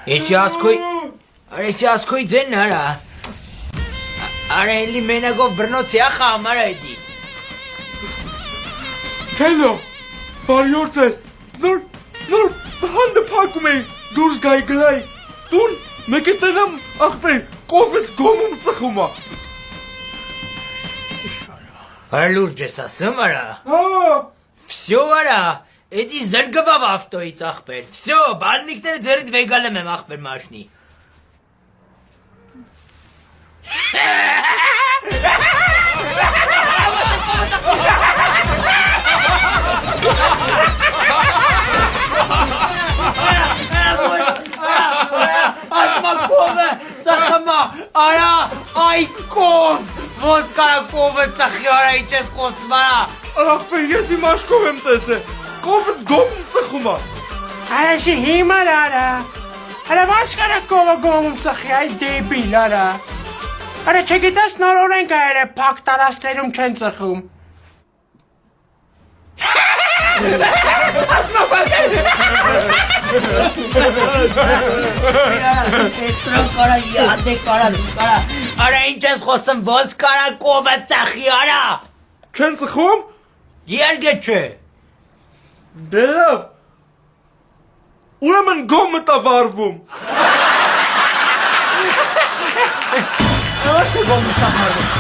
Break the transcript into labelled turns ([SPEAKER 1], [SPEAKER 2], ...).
[SPEAKER 1] Ești ascui zen ara. Are eli menagov brnoți axa amara edi.
[SPEAKER 2] Hello, բարյորձես, նոր հանդիպակում էի դուրս գայի գրայի, տուն մեկի տնամ աղբեր, կովիդ գոմում ծխումա։
[SPEAKER 1] Արա լուրջ ես ասում արա։
[SPEAKER 2] Հա,
[SPEAKER 1] Всё արա, էդի զրգվավ ավտոից աղբեր, всё, բալնիկները ձերից վեգալեմ եմ աղբեր մաշնի։ Արա, այ կով, ոնց կարա կովը ծխի արա ինչ ես խոսում արա։
[SPEAKER 2] աղբեր, ես իմ աշկով եմ տեսել, կովիդ գոմում ծխումա։
[SPEAKER 3] Արաշի հիմար արա, արա ոնց կարա կովը գոմում ծխի, այ դեբիլ արա։ Արա չգիտես նոր օրենք այր է փակ տարածքներում չեն ծխում։
[SPEAKER 1] Արա ինչ ես խոսում, ոնց կարա կովը ծխի արա։
[SPEAKER 2] Չեն ծխում։
[SPEAKER 1] Երգե չէ։
[SPEAKER 2] Դե լավ, ուրեմն գոմը տա վարվում։
[SPEAKER 3] Ոչ թե գոմը սահարվում։